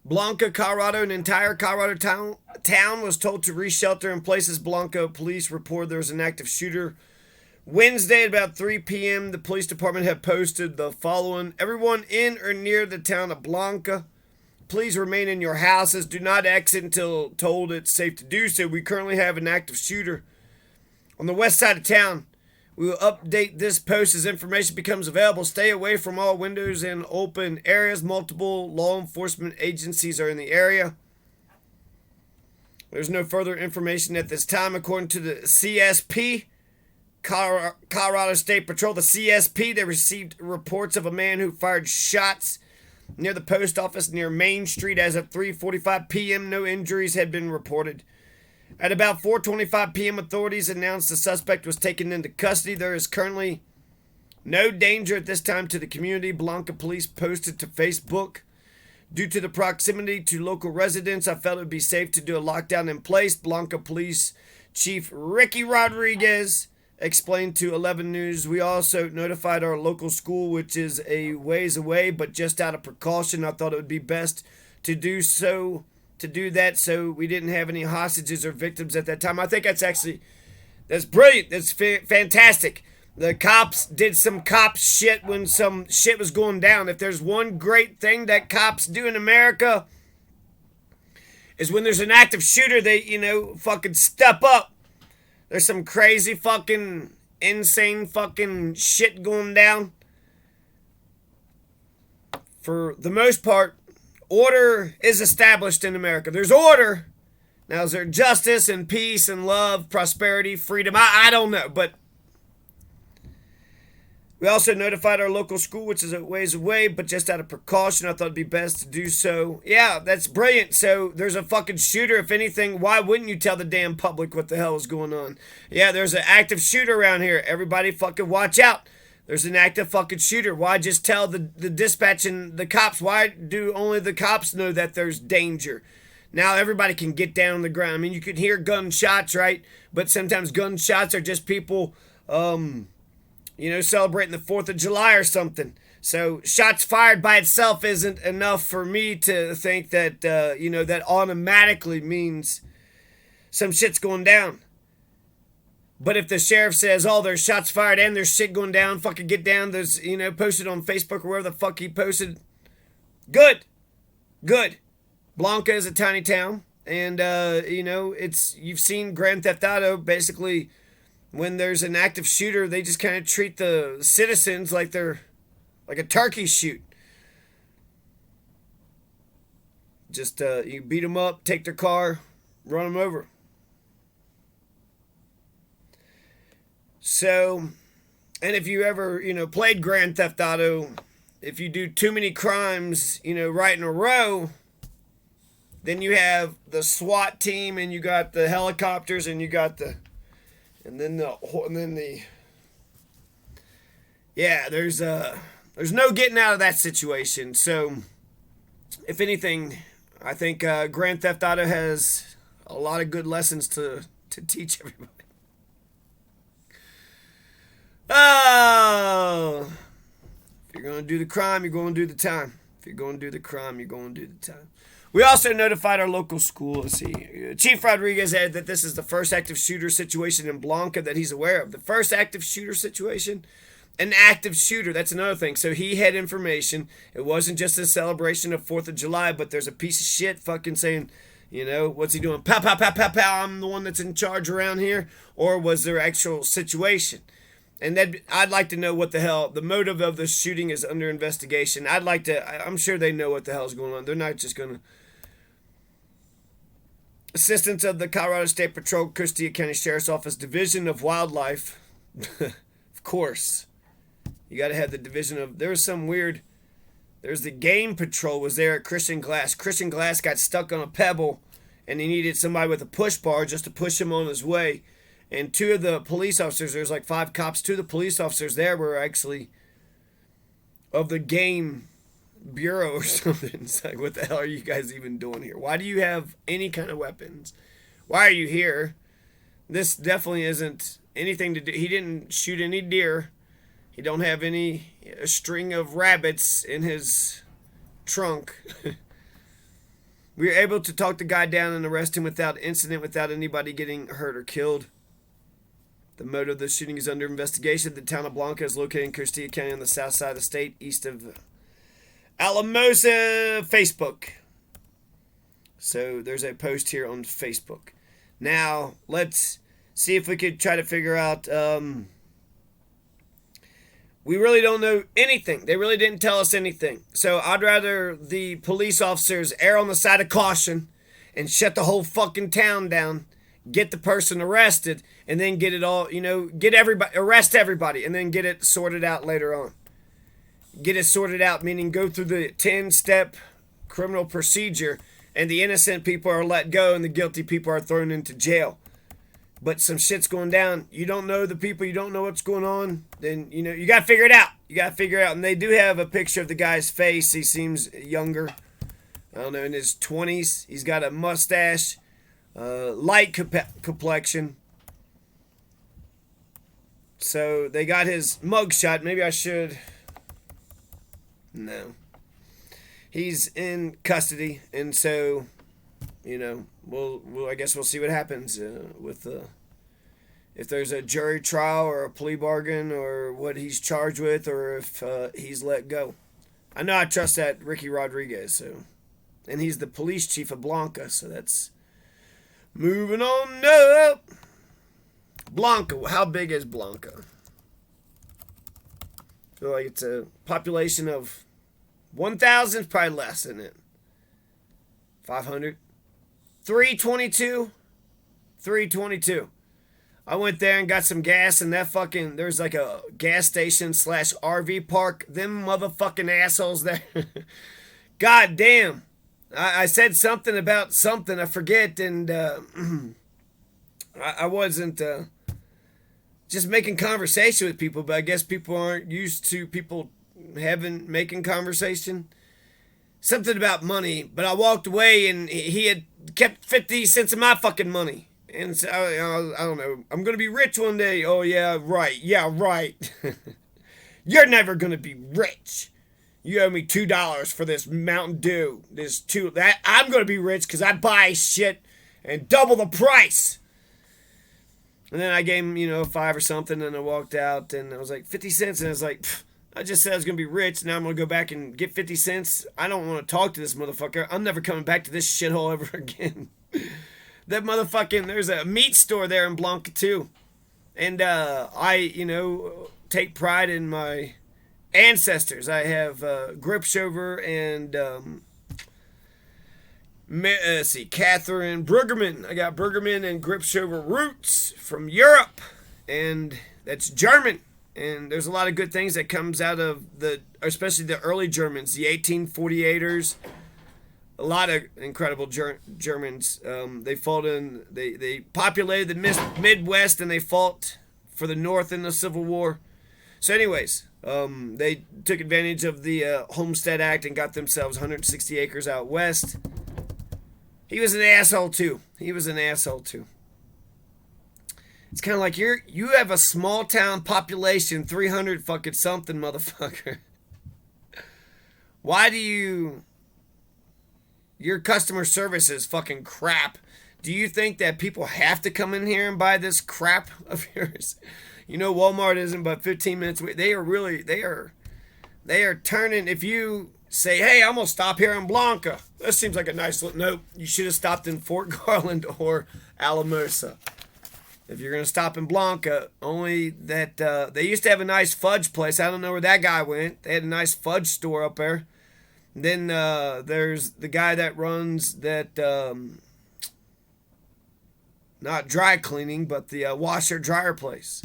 Blanca, Colorado. An entire Colorado town was told to reshelter in places. Blanca police report there was an active shooter. Wednesday at about 3 p.m., the police department had posted the following: everyone in or near the town of Blanca, please remain in your houses. Do not exit until told it's safe to do so. We currently have an active shooter on the west side of town. We will update this post as information becomes available. Stay away from all windows and open areas. Multiple law enforcement agencies are in the area. There's no further information at this time. According to the CSP, Colorado State Patrol, the CSP, they received reports of a man who fired shots near the post office near Main Street. As of 3:45 p.m., no injuries had been reported. At about 4:25 p.m., authorities announced the suspect was taken into custody. There is currently no danger at this time to the community, Blanca police posted to Facebook. Due to the proximity to local residents, I felt it would be safe to do a lockdown in place. Blanca Police Chief Ricky Rodriguez explained to 11 News. We also notified our local school, which is a ways away, but just out of precaution, I thought it would be best to do that so we didn't have any hostages or victims at that time. I think that's brilliant. That's fantastic. The cops did some cop shit when some shit was going down. If there's one great thing that cops do in America, is when there's an active shooter, they, fucking step up. There's some crazy fucking insane fucking shit going down. For the most part, order is established in America. There's order. Now, is there justice and peace and love, prosperity, freedom? I don't know, but we also notified our local school, which is a ways away, but just out of precaution, I thought it'd be best to do so. Yeah, that's brilliant. So there's a fucking shooter. If anything, why wouldn't you tell the damn public what the hell is going on? Yeah, there's an active shooter around here. Everybody fucking watch out. There's an active fucking shooter. Why just tell the dispatch and the cops? Why do only the cops know that there's danger? Now everybody can get down on the ground. I mean, you can hear gunshots, right? But sometimes gunshots are just people, celebrating the 4th of July or something. So shots fired by itself isn't enough for me to think that, that automatically means some shit's going down. But if the sheriff says, oh, there's shots fired and there's shit going down, fucking get down, there's, posted on Facebook or wherever the fuck he posted. Good. Blanca is a tiny town. And, you've seen Grand Theft Auto. Basically, when there's an active shooter, they just kind of treat the citizens like they're like a turkey shoot. Just, you beat them up, take their car, run them over. So, and if you ever, played Grand Theft Auto, if you do too many crimes, right in a row, then you have the SWAT team and you got the helicopters and you got there's no getting out of that situation. So, if anything, I think Grand Theft Auto has a lot of good lessons to teach everybody. Oh, if you're going to do the crime, you're going to do the time. If you're going to do the crime, you're going to do the time. We also notified our local school. Let's see. Chief Rodriguez said that this is the first active shooter situation in Blanca that he's aware of. The first active shooter situation? An active shooter. That's another thing. So he had information. It wasn't just a celebration of 4th of July, but there's a piece of shit fucking saying, what's he doing? Pow, pow, pow, pow, pow. I'm the one that's in charge around here. Or was there actual situation? And I'd like to know what the hell, the motive of the shooting is under investigation. I'm sure they know what the hell is going on. They're not just going to. Assistance of the Colorado State Patrol, Costilla County Sheriff's Office, Division of Wildlife. Of course. You got to have the division of, there's the Game Patrol was there at Christian Glass. Christian Glass got stuck on a pebble and he needed somebody with a push bar just to push him on his way. And two of the police officers, there's like 5 cops, 2 of the police officers there were actually of the game bureau or something. It's like, what the hell are you guys even doing here? Why do you have any kind of weapons? Why are you here? This definitely isn't anything to do. He didn't shoot any deer. He don't have a string of rabbits in his trunk. We were able to talk the guy down and arrest him without incident, without anybody getting hurt or killed. The motive of the shooting is under investigation. The town of Blanca is located in Costilla County on the south side of the state, east of Alamosa. Facebook. So there's a post here on Facebook. Now, let's see if we could try to figure out... we really don't know anything. They really didn't tell us anything. So I'd rather the police officers err on the side of caution and shut the whole fucking town down, get the person arrested, and then get it all, arrest everybody, and then get it sorted out later on. Get it sorted out, meaning go through the 10-step criminal procedure, and the innocent people are let go, and the guilty people are thrown into jail. But some shit's going down. You don't know the people. You don't know what's going on. Then, you got to figure it out. You got to figure it out. And they do have a picture of the guy's face. He seems younger. I don't know, in his 20s. He's got a mustache. Light complexion. So they got his mugshot. Maybe I should... No. He's in custody. And so... I guess we'll see what happens with if there's a jury trial or a plea bargain or what he's charged with or if he's let go. I know I trust that Ricky Rodriguez, and he's the police chief of Blanca, so that's moving on up. Blanca, how big is Blanca? I feel like it's a population of 1,000, probably less than it. 500. 322. I went there and got some gas, and there's like a gas station / RV park. Them motherfucking assholes there. God damn. I said something about something, I forget, and I wasn't just making conversation with people, but I guess people aren't used to people making conversation. Something about money, but I walked away and he had kept 50 cents of my fucking money. And so, I don't know, I'm going to be rich one day. Oh, yeah, right. You're never going to be rich. You owe me $2 for this Mountain Dew. I'm going to be rich because I buy shit and double the price. And then I gave him, 5 or something, and I walked out, and I was like, 50 cents, and I was like, I just said I was going to be rich, now I'm going to go back and get 50 cents. I don't want to talk to this motherfucker. I'm never coming back to this shithole ever again. That motherfucking, there's a meat store there in Blanca, too. And I, take pride in my ancestors. I have Gripshover and, Catherine Bruggerman. I got Bruggerman and Gripshover roots from Europe. And that's German. And there's a lot of good things that comes out of especially the early Germans, the 1848ers. A lot of incredible Germans. They fought they populated the Midwest, and they fought for the North in the Civil War. So anyways, they took advantage of the Homestead Act and got themselves 160 acres out west. He was an asshole too. It's kind of like you have a small town population, 300 fucking something, motherfucker. Why do your customer service is fucking crap? Do you think that people have to come in here and buy this crap of yours? Walmart isn't but 15 minutes away. They are turning. If you say, hey, I'm going to stop here in Blanca. This seems like a nice little... Nope, you should have stopped in Fort Garland or Alamosa. If you're going to stop in Blanca, only that they used to have a nice fudge place. I don't know where that guy went. They had a nice fudge store up there. Then there's the guy that runs that, not dry cleaning, but the washer-dryer place.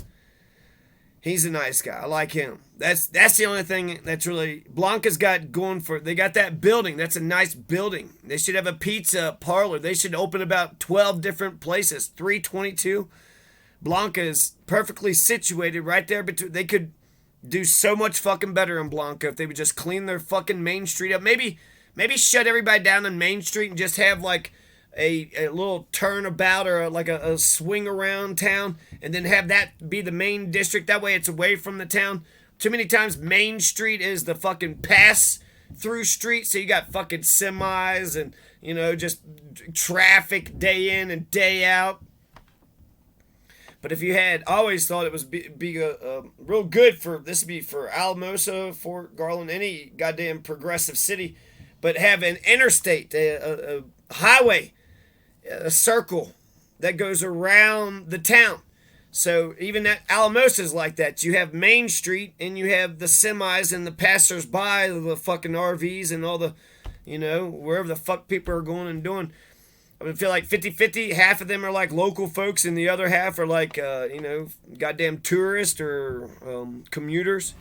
He's a nice guy. I like him. That's the only thing that's really... Blanca's got going for... They got that building. That's a nice building. They should have a pizza parlor. They should open about 12 different places. 322. Blanca is perfectly situated right there between... They could do so much fucking better in Blanca if they would just clean their fucking main street up. Maybe shut everybody down on Main Street and just have like a little turnabout or like a swing around town, and then have that be the main district. That way it's away from the town. Too many times Main Street is the fucking pass through streets. So you got fucking semis and, just traffic day in and day out. But if you had, I always thought it was be real good for, this would be for Alamosa, Fort Garland, any goddamn progressive city, but have an interstate, a highway, a circle that goes around the town. So even that Alamosa is like that. You have Main Street and you have the semis and the passers-by, the fucking RVs and all the, wherever the fuck people are going and doing. I feel like 50-50. Half of them are like local folks and the other half are like, goddamn tourists or commuters.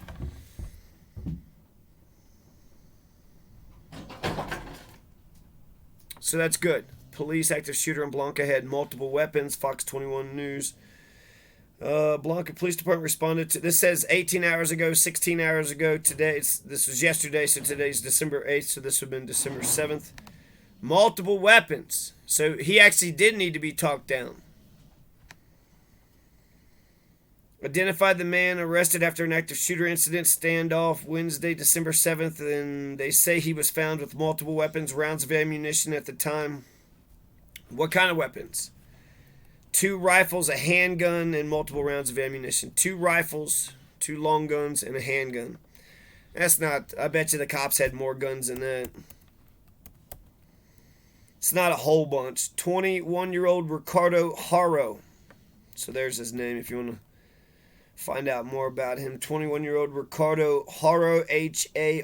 So that's good. Police active shooter in Blanca had multiple weapons. Fox 21 News. Blanca Police Department responded to, this says 18 hours ago, 16 hours ago. Today, this was yesterday, so today's December 8th, so this would have been December 7th. Multiple weapons. So he actually did need to be talked down. Identified the man arrested after an active shooter incident standoff Wednesday, December 7th, and they say he was found with multiple weapons, rounds of ammunition at the time. What kind of weapons? 2 rifles, a handgun, and multiple rounds of ammunition. 2 rifles, 2 long guns, and a handgun. That's not, I bet you the cops had more guns than that. It's not a whole bunch. 21-year-old Ricardo Haro. So there's his name if you want to find out more about him. 21-year-old Ricardo Haro,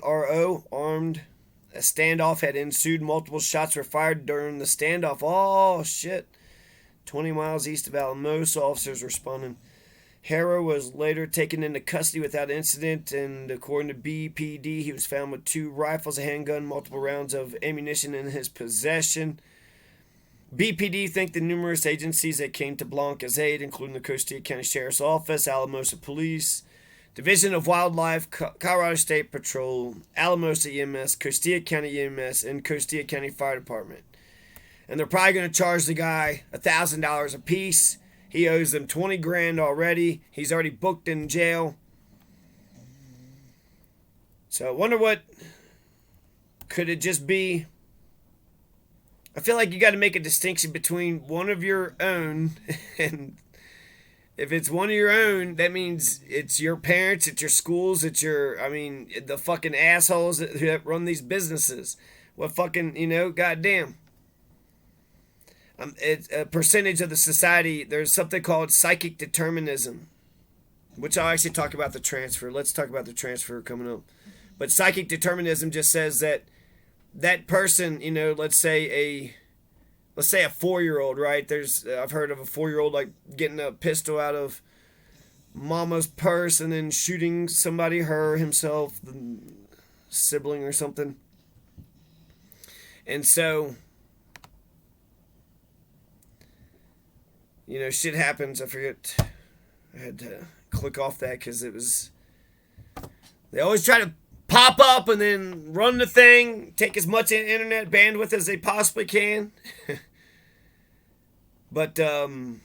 Haro, armed. A standoff had ensued. Multiple shots were fired during the standoff. Oh, shit. 20 miles east of Alamosa, officers responding. Haro was later taken into custody without incident, and according to BPD, he was found with 2 rifles, a handgun, multiple rounds of ammunition in his possession. BPD thanked the numerous agencies that came to Blanca's aid, including the Costilla County Sheriff's Office, Alamosa Police, Division of Wildlife, Colorado State Patrol, Alamosa EMS, Costilla County EMS, and Costilla County Fire Department. And they're probably going to charge the guy $1,000 a piece. He owes them $20,000 already. He's already booked in jail. So I wonder what could it just be. I feel like you got to make a distinction between one of your own, and if it's one of your own, that means it's your parents, it's your schools, it's the fucking assholes that run these businesses. What fucking, goddamn. It's a percentage of the society. There's something called psychic determinism, which I'll actually talk about the transfer. Let's talk about the transfer coming up. But psychic determinism just says that person, let's say a 4-year-old, right? I've heard of a 4-year-old like getting a pistol out of mama's purse and then shooting somebody, himself, the sibling or something. And so, shit happens. I forget. I had to click off that because they always try to pop up and then run the thing, take as much internet bandwidth as they possibly can. But the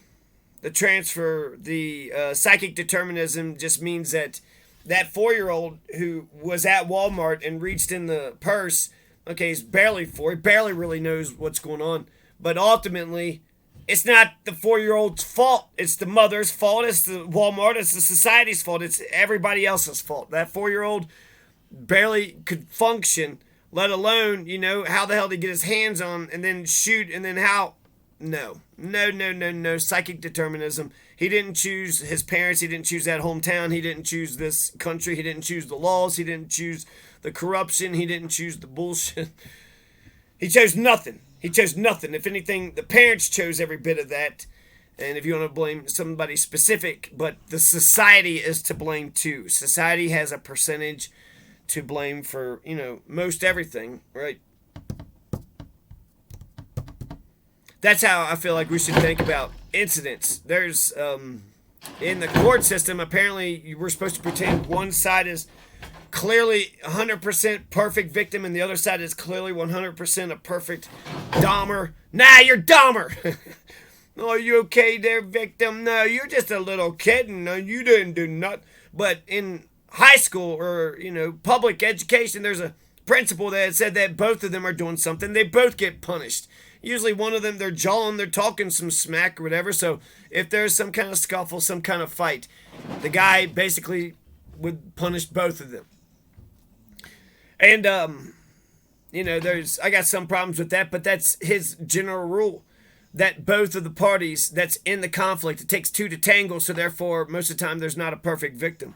transfer, the psychic determinism just means that 4-year-old who was at Walmart and reached in the purse, okay, he's barely 4, he barely really knows what's going on, but ultimately, it's not the 4-year-old's fault. It's the mother's fault. It's the Walmart. It's the society's fault. It's everybody else's fault. That 4-year-old barely could function, let alone, how the hell did he get his hands on and then shoot and then how? No. Psychic determinism. He didn't choose his parents. He didn't choose that hometown. He didn't choose this country. He didn't choose the laws. He didn't choose the corruption. He didn't choose the bullshit. He chose nothing. If anything, the parents chose every bit of that. And if you want to blame somebody specific, but the society is to blame too. Society has a percentage to blame for, most everything, right? That's how I feel like we should think about incidents. There's, in the court system, apparently we're supposed to pretend one side is clearly 100% perfect victim and the other side is clearly 100% a perfect Dahmer. Nah, you're Dahmer. Oh, you okay there, victim? No, you're just a little kid and no, you didn't do nothing. But in high school or, public education, there's a principle that said that both of them are doing something, they both get punished. Usually one of them, they're jawing, they're talking some smack or whatever. So if there's some kind of scuffle, some kind of fight, the guy basically would punish both of them. And, I got some problems with that, but that's his general rule. That both of the parties that's in the conflict, it takes two to tango, so therefore, most of the time, there's not a perfect victim.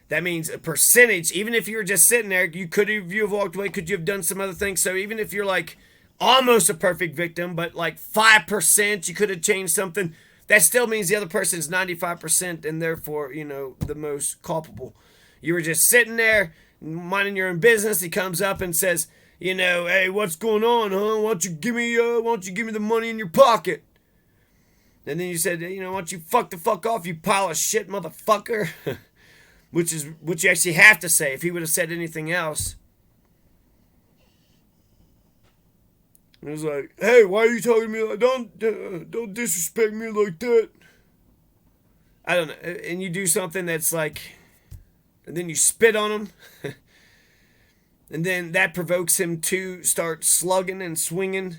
That means a percentage, even if you were just sitting there, you have walked away, could you have done some other things? So even if you're like almost a perfect victim, but like 5%, you could have changed something, that still means the other person is 95% and therefore, the most culpable. You were just sitting there, minding your own business. He comes up and says, hey, what's going on, huh? Why don't you give me the money in your pocket? And then you said, why don't you fuck the fuck off, you pile of shit, motherfucker? Which is what you actually have to say. If he would have said anything else. It was like, hey, why are you talking to me like, don't disrespect me like that. I don't know. And you do something that's like, and then you spit on him. And then that provokes him to start slugging and swinging.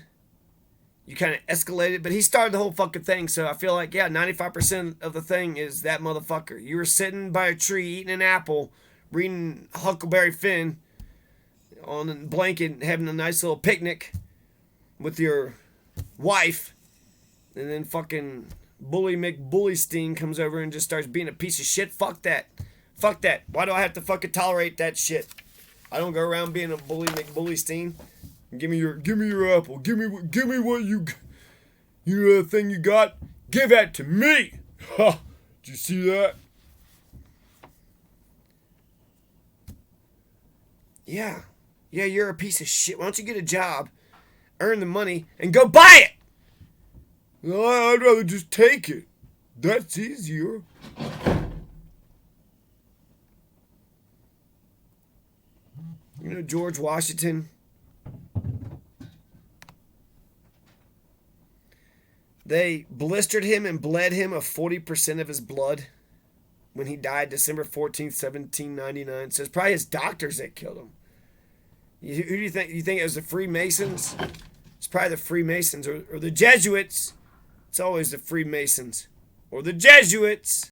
You kind of escalate it. But he started the whole fucking thing. So I feel like, 95% of the thing is that motherfucker. You were sitting by a tree eating an apple, reading Huckleberry Finn on a blanket, having a nice little picnic with your wife. And then fucking Bully McBullystein comes over and just starts being a piece of shit. Fuck that. Fuck that. Why do I have to fucking tolerate that shit? I don't go around being a Bully McBullystein. Give me your apple. Give me what you thing you got. Give that to me. Ha! Did you see that? Yeah, you're a piece of shit. Why don't you get a job, earn the money, and go buy it? I'd rather just take it. That's easier. George Washington. They blistered him and bled him of 40% of his blood when he died December 14th, 1799. So it's probably his doctors that killed him. Who do you think? You think it was the Freemasons? It's probably the Freemasons or the Jesuits. It's always the Freemasons or the Jesuits.